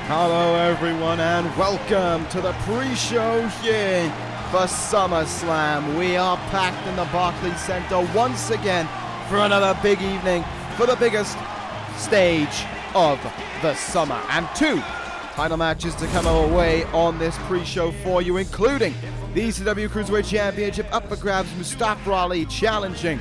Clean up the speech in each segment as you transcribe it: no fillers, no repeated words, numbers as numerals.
Hello everyone and welcome to the pre-show here for Summerslam. We are packed in the Barclays Center once again for another big evening for the biggest stage of the summer. And 2 title matches to come our way on this pre-show for you, including the ECW Cruiserweight Championship up for grabs. Mustafa Ali challenging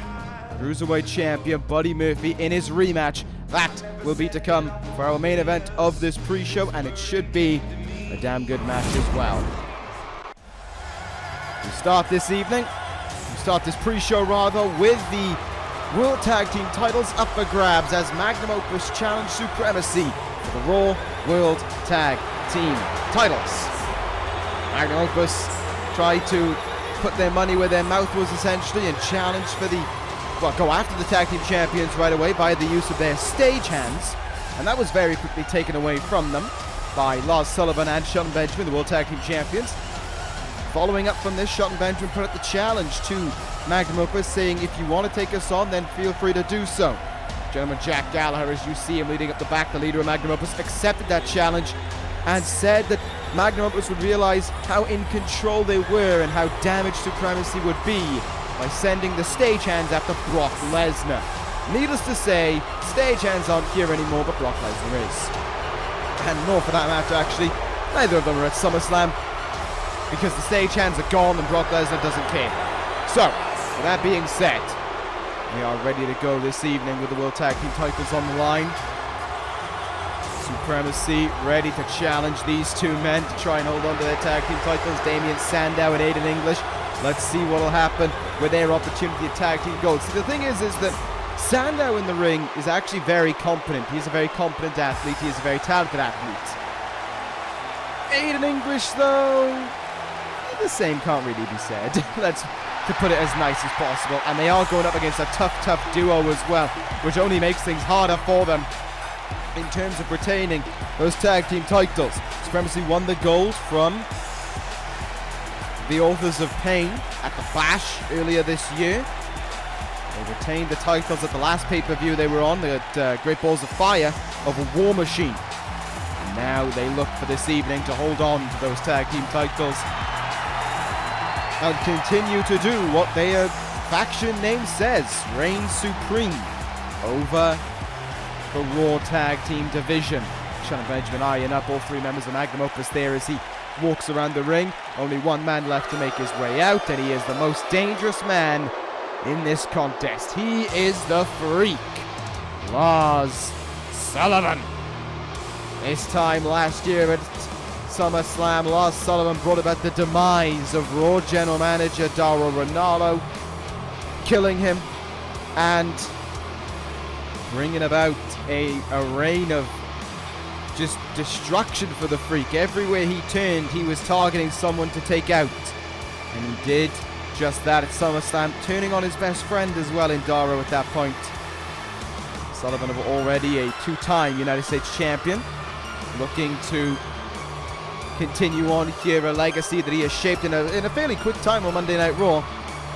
Cruiserweight Champion Buddy Murphy in his rematch. That will be to come for our main event of this pre-show, and it should be a damn good match as well. We start this pre-show rather, with the World Tag Team titles up for grabs as Magnum Opus challenge Supremacy for the Raw World Tag Team titles. Magnum Opus tried to put their money where their mouth was essentially and challenge for go after the tag team champions right away by the use of their stage hands, and that was very quickly taken away from them by Lars Sullivan and Shelton Benjamin, the World Tag Team champions. Following up from this, Shelton Benjamin put up the challenge to Magnum Opus, saying, if you want to take us on, then feel free to do so. Gentleman Jack Gallagher, as you see him leading up the back, the leader of Magnum Opus, accepted that challenge and said that Magnum Opus would realize how in control they were and how damaged Supremacy would be by sending the stage hands after Brock Lesnar. Needless to say, stage hands aren't here anymore, but Brock Lesnar is. And nor for that matter, actually, neither of them are at SummerSlam, because the stage hands are gone and Brock Lesnar doesn't care. So, with that being said, we are ready to go this evening with the World Tag Team titles on the line. Supremacy ready to challenge these two men to try and hold on to their tag team titles. Damien Sandow and Aiden English. Let's see what will happen with their opportunity at tag team gold. See, the thing is that Sandow in the ring is actually very competent. He's a very competent athlete. He is a very talented athlete. Aiden English, though, the same can't really be said. Let's to put it as nice as possible. And they are going up against a tough duo as well, which only makes things harder for them in terms of retaining those tag team titles. Supremacy won the gold from the Authors of Pain at the Bash earlier this year. They retained the titles at the last pay-per-view they were on, the Great Balls of Fire of a War Machine. And now they look for this evening to hold on to those tag team titles and continue to do what their faction name says, reign supreme over the Raw Tag Team division. Shelton Benjamin eyeing up all 3 members of Magnum Opus there as he walks around the ring. Only one man left to make his way out, and he is the most dangerous man in this contest. He is the Freak, Lars Sullivan. This time last year at SummerSlam, Lars Sullivan brought about the demise of Raw General Manager Dauro Ronaldo, killing him and bringing about a reign of just destruction for the Freak. Everywhere he turned, he was targeting someone to take out. And he did just that at SummerSlam, turning on his best friend as well in Dauro at that point. Sullivan already a 2-time United States champion, looking to continue on here a legacy that he has shaped in a fairly quick time on Monday Night Raw.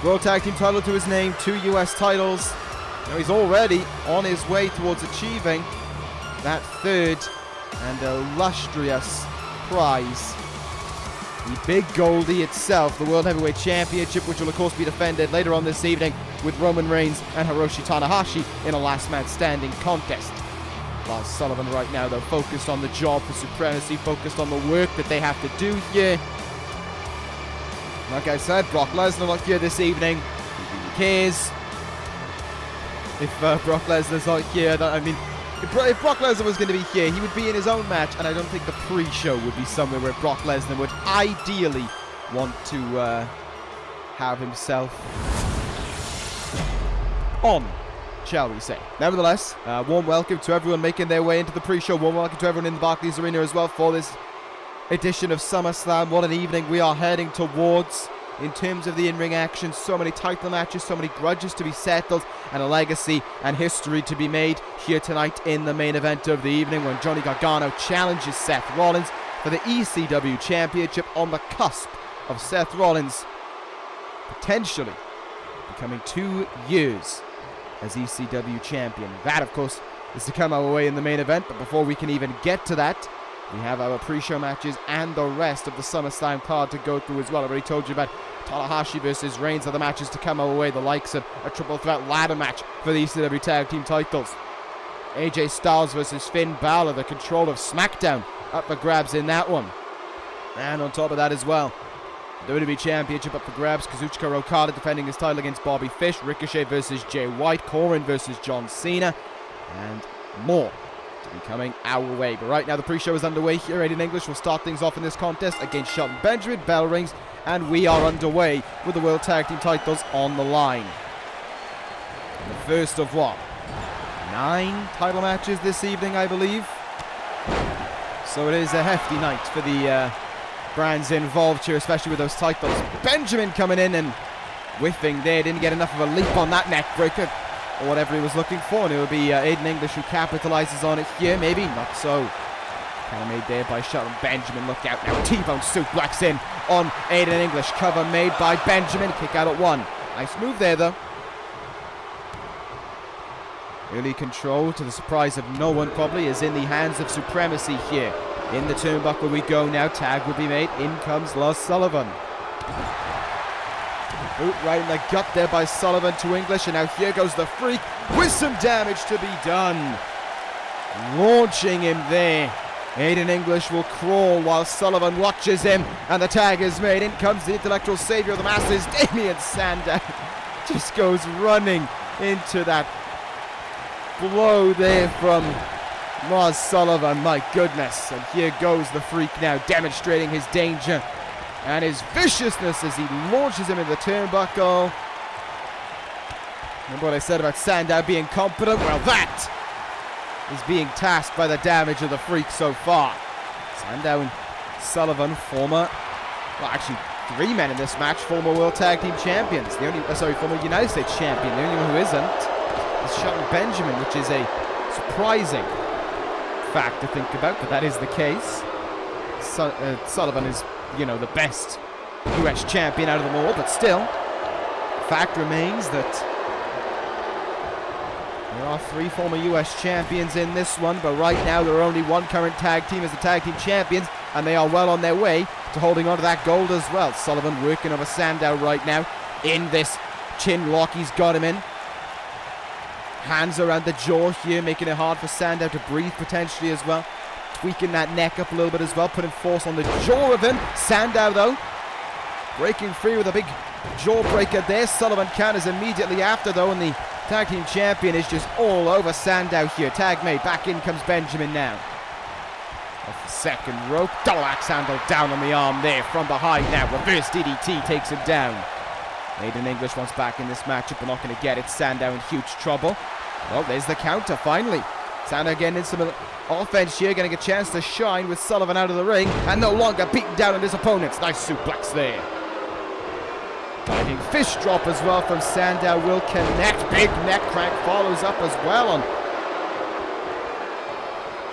World Tag Team title to his name, 2 US titles. Now he's already on his way towards achieving that 3rd and illustrious prize. The Big Goldie itself, the World Heavyweight Championship, which will of course be defended later on this evening with Roman Reigns and Hiroshi Tanahashi in a last man standing contest. Lars Sullivan right now, though, focused on the job for Supremacy, focused on the work that they have to do here. Like I said, Brock Lesnar not here this evening. He really cares. If Brock Lesnar's not here, if Brock Lesnar was going to be here, he would be in his own match, and I don't think the pre-show would be somewhere where Brock Lesnar would ideally want to have himself on, shall we say. Nevertheless, warm welcome to everyone making their way into the pre-show. Warm welcome to everyone in the Barclays Arena as well for this edition of SummerSlam. What an evening we are heading towards in terms of the in-ring action. So many title matches, so many grudges to be settled, and a legacy and history to be made here tonight in the main event of the evening when Johnny Gargano challenges Seth Rollins for the ECW Championship, on the cusp of Seth Rollins potentially becoming 2 years as ECW champion. That, of course, is to come our way in the main event, but before we can even get to that, We have our pre-show matches and the rest of the Summerslam card to go through as well. I already told you about Tanahashi versus Reigns are the matches to come our way. The likes of a triple threat ladder match for the ECW Tag Team titles. AJ Styles versus Finn Balor, the control of SmackDown, up for grabs in that one. And on top of that as well, WWE Championship up for grabs. Kazuchika Okada defending his title against Bobby Fish. Ricochet versus Jay White. Corin versus John Cena. And more to be coming our way. But right now the pre-show is underway here. Aiden English will start things off in this contest against Shelton Benjamin. Bell rings and we are underway with the World Tag Team titles on the line. The first of what? 9 title matches this evening, I believe. So it is a hefty night for the brands involved here, especially with those titles. Benjamin coming in and whiffing there. Didn't get enough of a leap on that neck breaker or whatever he was looking for. And it will be Aiden English who capitalizes on it here. Maybe not so. Kind of made there by Shelton Benjamin. Look out now. T-bone suplex in on Aiden English. Cover made by Benjamin. Kick out at 1. Nice move there though. Early control, to the surprise of no one probably, is in the hands of Supremacy here. In the turnbuckle we go now. Tag will be made. In comes Lars Sullivan. Boot right in the gut there by Sullivan to English. And now here goes the Freak with some damage to be done. Launching him there. Aiden English will crawl while Sullivan watches him. And the tag is made. In comes the intellectual savior of the masses, Damien Sandow. Just goes running into that blow there from Lars Sullivan, my goodness. And here goes the Freak now, demonstrating his danger and his viciousness as he launches him in the turnbuckle. Remember what I said about Sandow being competent? Well, that is being tasked by the damage of the Freak so far. Sandow and Sullivan, former, well actually 3 men in this match, former World Tag Team Champions. The only, former United States Champion. The only one who isn't is Shelton Benjamin, which is a surprising fact to think about, but that is the case. Sullivan is, the best US champion out of them all, but still, fact remains that there are 3 former US champions in this one, but right now there are only 1 current tag team as the tag team champions, and they are well on their way to holding on to that gold as well. Sullivan working over Sandow right now in this chin lock. He's got him in. Hands around the jaw here, making it hard for Sandow to breathe potentially as well. Tweaking that neck up a little bit as well, putting force on the jaw of him. Sandow though, breaking free with a big jawbreaker there. Sullivan counters immediately after though, and the tag team champion is just all over Sandow here. Tag made, back in comes Benjamin now. Off the second rope, double axe handle down on the arm there from behind now. Reverse DDT takes him down. Aiden English wants back in this matchup, but not going to get it. Sandow in huge trouble. Well, there's the counter finally. Sandow getting in some offense here, getting a chance to shine with Sullivan out of the ring, and no longer beaten down on his opponents. Nice suplex there. Diving fish drop as well from Sandow will connect. Big neck crank follows up as well on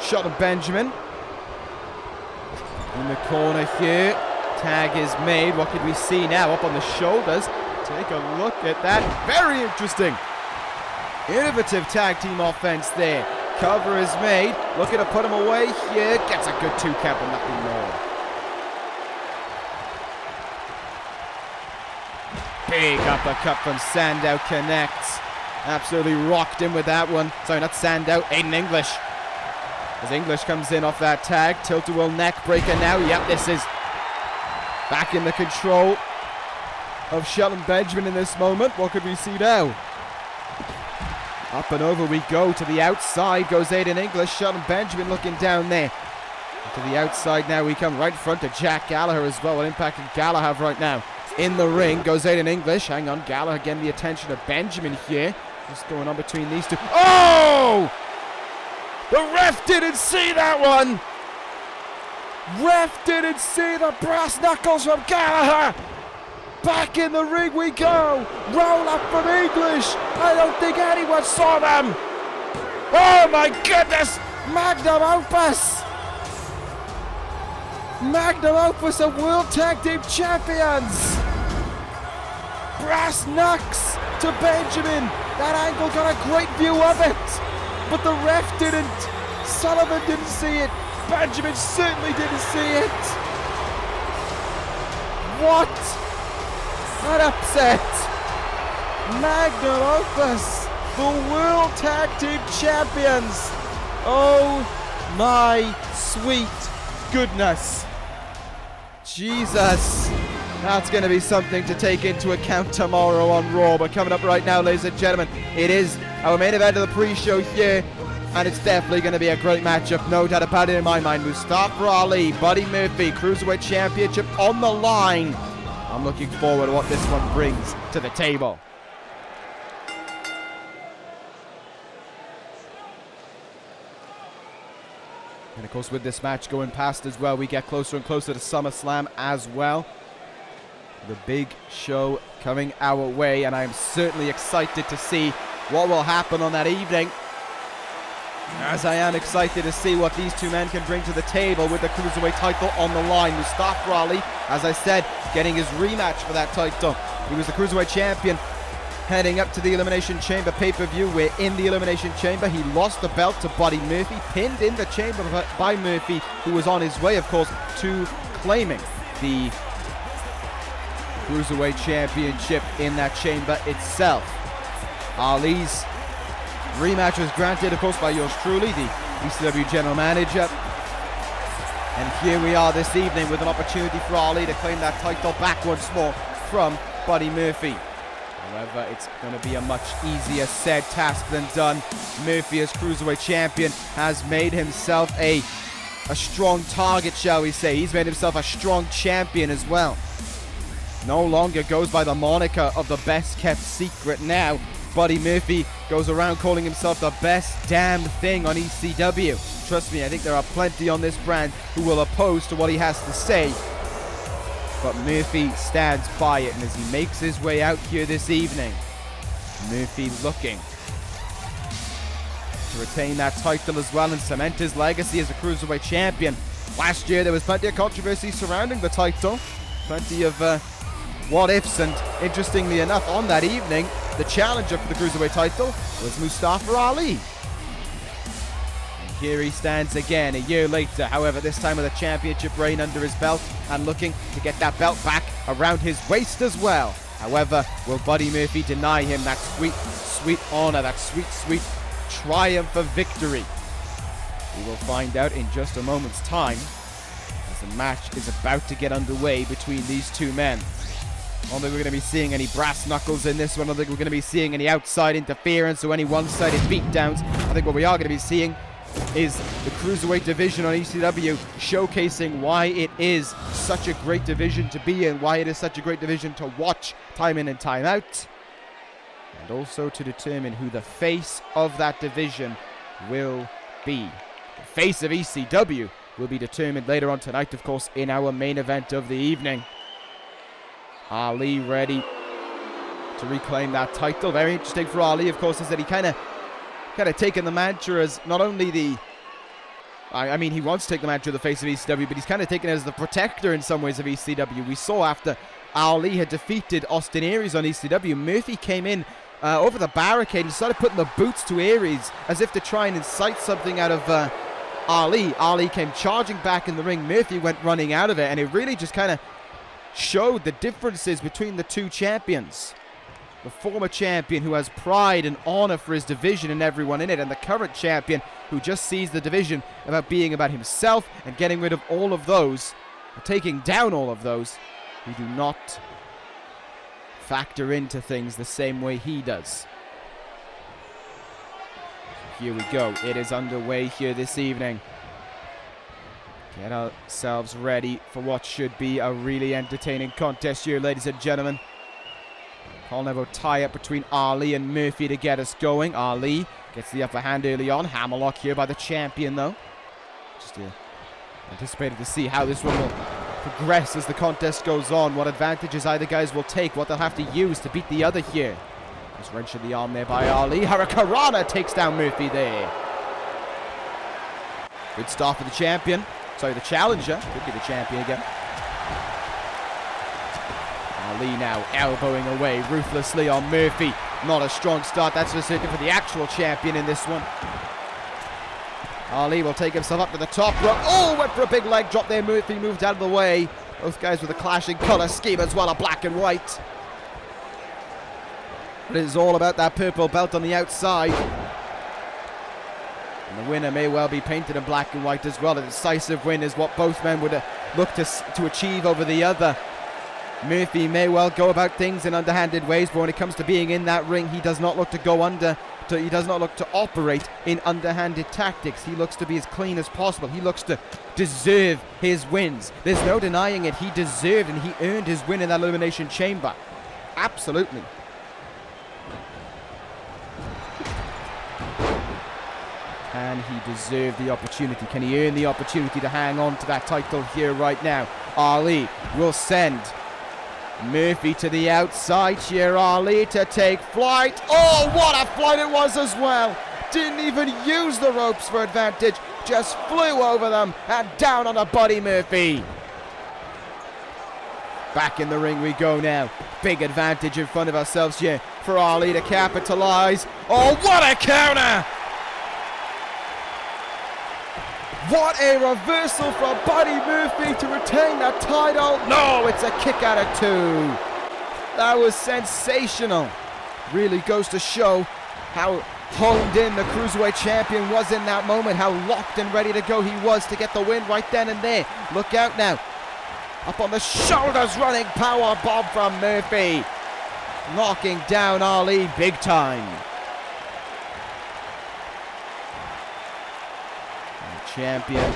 Shelton Benjamin. In the corner here. Tag is made. What could we see now? Up on the shoulders. Take a look at that. Very interesting. Innovative tag team offense there. Cover is made. Looking to put him away here. Gets a good 2 count, but nothing more. Big uppercut from Sandow connects. Absolutely rocked him with that one. Sorry, not Sandow. Aiden English. As English comes in off that tag. Tilt-a-whirl neck breaker now. Yep, this is back in the control of Shelton Benjamin in this moment. What could we see now? Up and over we go. To the outside goes Aiden English. Shelton Benjamin looking down there. To the outside now we come, right in front of Jack Gallagher as well. What impact can Gallagher have right now? In the ring goes Aiden English. Hang on, Gallagher getting the attention of Benjamin here. What's going on between these two? Oh! The ref didn't see that one! Ref didn't see the brass knuckles from Gallagher! Back in the ring we go! Roll up from English! I don't think anyone saw them! Oh my goodness! Magnum Opus! Magnum Opus are World Tag Team Champions! Brass knucks to Benjamin! That angle got a great view of it! But the ref didn't! Sullivan didn't see it! Benjamin certainly didn't see it. What? That upset. Magnum Opus, the World Tag Team Champions. Oh my sweet goodness. Jesus. That's going to be something to take into account tomorrow on Raw. But coming up right now, ladies and gentlemen, it is our main event of the pre-show here. And it's definitely going to be a great matchup, no doubt about it in my mind. Mustafa Ali, Buddy Murphy, Cruiserweight Championship on the line. I'm looking forward to what this one brings to the table. And of course, with this match going past as well, we get closer and closer to SummerSlam as well. The big show coming our way, and I'm certainly excited to see what will happen on that evening. As I am excited to see what these two men can bring to the table with the Cruiserweight title on the line. Mustafa Ali, as I said, getting his rematch for that title. He was the Cruiserweight champion heading up to the Elimination Chamber pay-per-view. We're in the Elimination Chamber. He lost the belt to Buddy Murphy, pinned in the chamber by Murphy, who was on his way, of course, to claiming the Cruiserweight Championship in that chamber itself. Ali's rematch was granted, of course, by yours truly, the ECW General Manager. And here we are this evening with an opportunity for Ali to claim that title back once more from Buddy Murphy. However, it's going to be a much easier said task than done. Murphy, as Cruiserweight Champion, has made himself a strong target, shall we say. He's made himself a strong champion as well. No longer goes by the moniker of the best kept secret now. Buddy Murphy goes around calling himself the best damn thing on ECW. Trust me, I think there are plenty on this brand who will oppose to what he has to say. But Murphy stands by it, and as he makes his way out here this evening, Murphy looking to retain that title as well and cement his legacy as a Cruiserweight champion. Last year there was plenty of controversy surrounding the title, plenty of what ifs, and interestingly enough, on that evening, the challenger for the Cruiserweight title was Mustafa Ali. And here he stands again a year later, however, this time with a championship reign under his belt and looking to get that belt back around his waist as well. However, will Buddy Murphy deny him that sweet, sweet honor, that sweet, sweet triumph of victory? We will find out in just a moment's time as the match is about to get underway between these two men. I don't think we're going to be seeing any brass knuckles in this one. I don't think we're going to be seeing any outside interference or any one-sided beatdowns. I think what we are going to be seeing is the Cruiserweight division on ECW showcasing why it is such a great division to be in, why it is such a great division to watch time in and time out, and also to determine who the face of that division will be. The face of ECW will be determined later on tonight, of course, in our main event of the evening. Ali ready to reclaim that title. Very interesting for Ali, of course, is that he kind of taken the mantra as not only the... I mean, he wants to take the mantra of the face of ECW, but he's kind of taken it as the protector in some ways of ECW. We saw after Ali had defeated Austin Aries on ECW, Murphy came in over the barricade and started putting the boots to Aries as if to try and incite something out of Ali. Ali came charging back in the ring. Murphy went running out of it, and it really just kind of showed the differences between the two champions. The former champion who has pride and honor for his division and everyone in it, and the current champion who just sees the division about being about himself and getting rid of all of those, or taking down all of those who do not factor into things the same way he does. Here we go. It is underway here this evening. Get ourselves ready for what should be a really entertaining contest here, ladies and gentlemen. Call Nevo tie-up between Ali and Murphy to get us going. Ali gets the upper hand early on. Hammerlock here by the champion, though. Just anticipated to see how this one will progress as the contest goes on. What advantages either guys will take, what they'll have to use to beat the other here. Just wrench of the arm there by Ali. Hurricanrana takes down Murphy there. Good start for the champion. Sorry, the challenger. Could be the champion again. Ali now elbowing away ruthlessly on Murphy. Not a strong start, that's for certain, for the actual champion in this one. Ali will take himself up to the top rope. Oh, went for a big leg drop there. Murphy moved out of the way. Both guys with a clashing colour scheme as well, a black and white. But it is all about that purple belt on the outside. And the winner may well be painted in black and white as well. A decisive win is what both men would look to achieve over the other. Murphy may well go about things in underhanded ways, but when it comes to being in that ring, he does not look to go under. He does not look to operate in underhanded tactics. He looks to be as clean as possible. He looks to deserve his wins. There's no denying it. He deserved and he earned his win in that Elimination Chamber. Absolutely. Can he deserve the opportunity? Can he earn the opportunity to hang on to that title here right now? Ali will send Murphy to the outside here. Ali to take flight. Oh, what a flight it was as well. Didn't even use the ropes for advantage. Just flew over them and down on a body Murphy. Back in the ring we go now. Big advantage in front of ourselves here for Ali to capitalize. Oh, what a counter! What a reversal from Buddy Murphy to retain that title. No, it's a kick out of 2. That was sensational. Really goes to show how honed in the Cruiserweight champion was in that moment, how locked and ready to go he was to get the win right then and there. Look out now. Up on the shoulders, running power bomb from Murphy. Knocking down Ali big time. Champion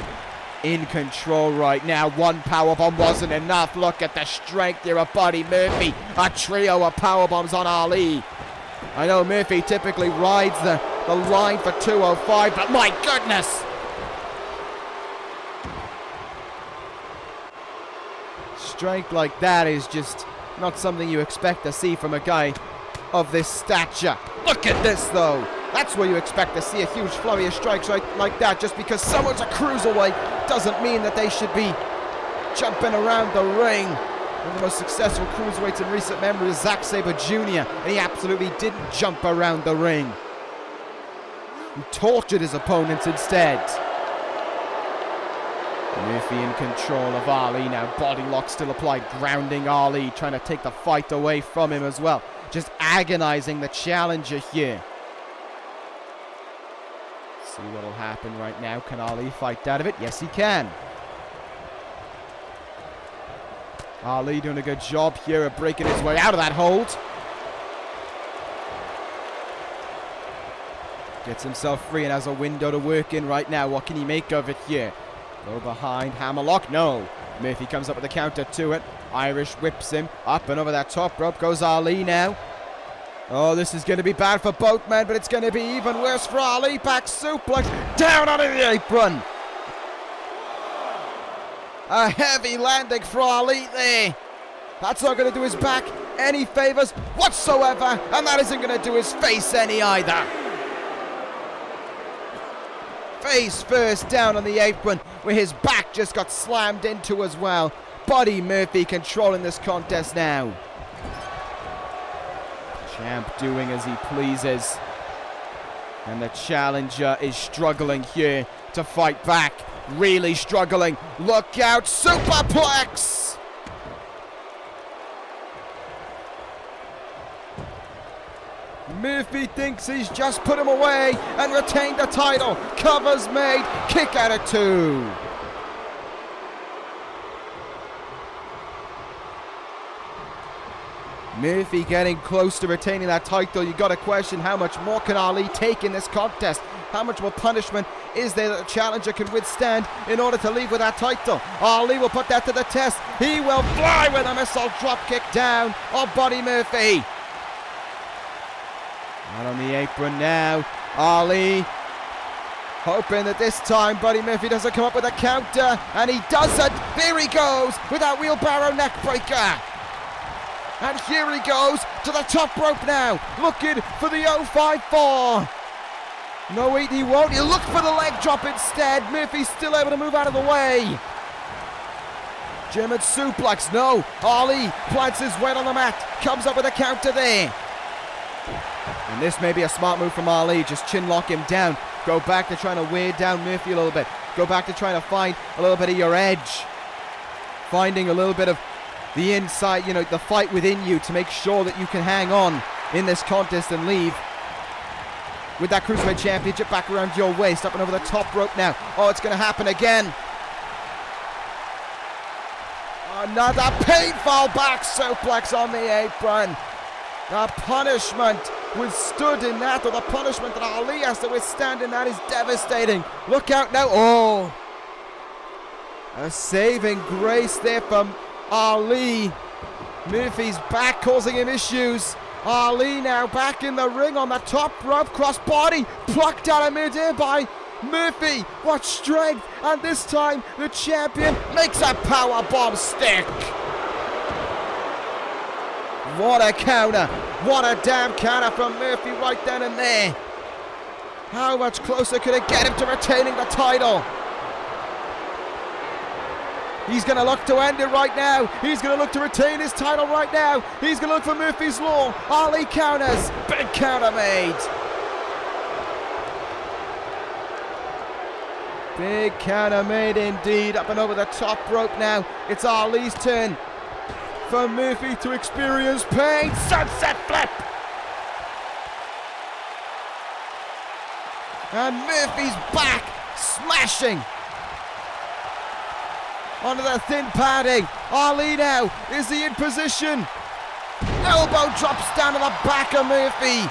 in control right now. One powerbomb wasn't enough. Look at the strength here of Buddy Murphy. A trio of powerbombs on Ali. I know Murphy typically rides the line for 205, but my goodness! Strength like that is just not something you expect to see from a guy of this stature. Look at this though. That's where you expect to see a huge flurry of strikes like that. Just because someone's a cruiserweight doesn't mean that they should be jumping around the ring. One of the most successful cruiserweights in recent memory is Zack Sabre Jr. And he absolutely didn't jump around the ring. He tortured his opponents instead. Murphy in control of Ali now. Body lock still applied, grounding Ali, trying to take the fight away from him as well. Just agonizing the challenger here. See what will happen right now. Can Ali fight out of it? Yes, he can. Ali doing a good job here of breaking his way out of that hold. Gets himself free and has a window to work in right now. What can he make of it here? Go behind, hammerlock, no. Murphy comes up with a counter to it. Irish whips him up and over that top rope goes Ali now. Oh, this is going to be bad for both men, but it's going to be even worse for Ali. Back suplex, down onto the apron. A heavy landing for Ali there. That's not going to do his back any favors whatsoever, and that isn't going to do his face any either. Face first down on the apron, where his back just got slammed into as well. Buddy Murphy controlling this contest now. Champ doing as he pleases. And the challenger is struggling here to fight back. Really struggling. Look out, superplex! Murphy thinks he's just put him away and retained the title. Covers made, kick out of 2. Murphy getting close to retaining that title. You got to question how much more can Ali take in this contest? How much more punishment is there that the challenger can withstand in order to leave with that title? Ali will put that to the test. He will fly with a missile drop kick down on Buddy Murphy. Out on the apron now. Ali hoping that this time Buddy Murphy doesn't come up with a counter, and he doesn't. There he goes with that wheelbarrow neck breaker. And here he goes to the top rope now, looking for the 054. No, wait, he won't. He'll look for the leg drop instead. Murphy's still able to move out of the way. German suplex, no. Ali plants his weight on the mat, comes up with a counter there. And this may be a smart move from Ali, just chin lock him down. Go back to trying to wear down Murphy a little bit. Go back to trying to find a little bit of your edge. Finding a little bit of the inside, you know, the fight within you to make sure that you can hang on in this contest and leave with that Cruiserweight Championship back around your waist, up and over the top rope now. Oh, it's going to happen again. Another painful back suplex on the apron. The punishment withstood in that, or the punishment that Ali has to withstand in that, is devastating. Look out now. Oh, a saving grace there from Ali. Murphy's back causing him issues. Ali now back in the ring on the top rope, crossbody plucked out of midair by Murphy. What strength! And this time the champion makes a power bomb stick. What a counter! What a damn counter from Murphy right then and there. How much closer could it get him to retaining the title? He's going to look to end it right now. He's going to look to retain his title right now. He's going to look for Murphy's Law. Ali counters. Big counter made. Big counter made indeed. Up and over the top rope now. It's Ali's turn for Murphy to experience pain. Sunset flip. And Murphy's back, smashing onto the thin padding. Ali now, is he in position? Elbow drops down to the back of Murphy.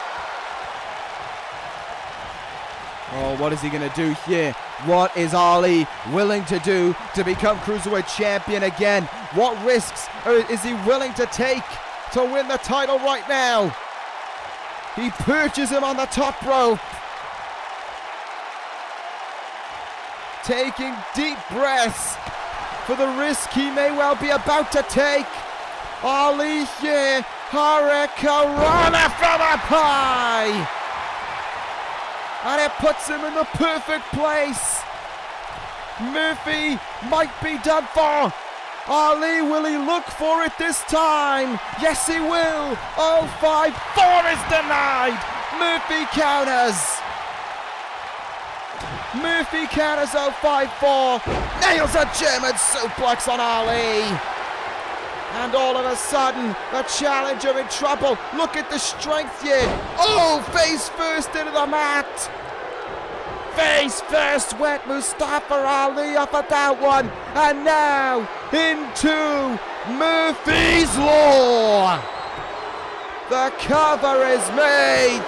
Oh, what is he going to do here? What is Ali willing to do to become Cruiserweight Champion again? What risks is he willing to take to win the title right now? He perches him on the top rope. Taking deep breaths for the risk he may well be about to take. Ali here, Hurricanrana from up high. And it puts him in the perfect place. Murphy might be done for. Ali, will he look for it this time? Yes, he will. 0-5-4 is denied. Murphy counters. Murphy counters 0-5-4. Nails a German suplex on Ali. And all of a sudden, the challenger in trouble. Look at the strength here. Oh, face first into the mat. Face first went Mustafa Ali off of that one. And now into Murphy's Law. The cover is made.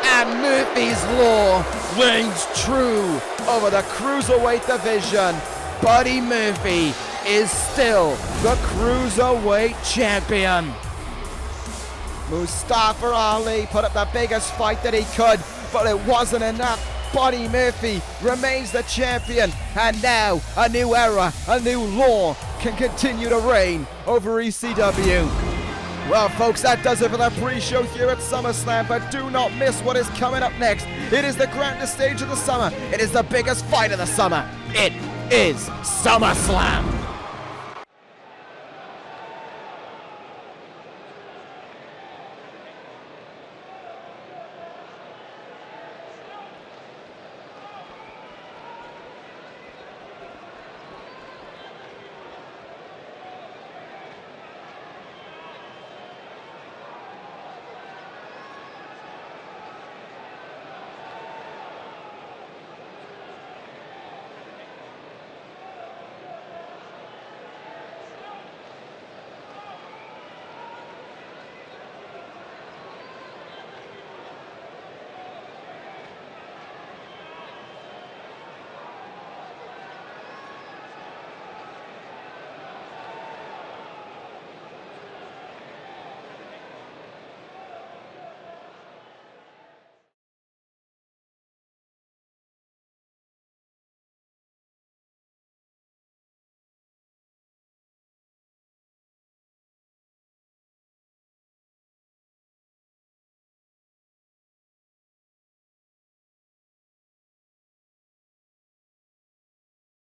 And Murphy's Law reigns true over the Cruiserweight division. Buddy Murphy is still the Cruiserweight Champion. Mustafa Ali put up the biggest fight that he could, but it wasn't enough. Buddy Murphy remains the champion, and now a new era, a new law can continue to reign over ECW. Well, folks, that does it for the pre-show here at SummerSlam, but do not miss what is coming up next. It is the grandest stage of the summer. It is the biggest fight of the summer. It is SummerSlam.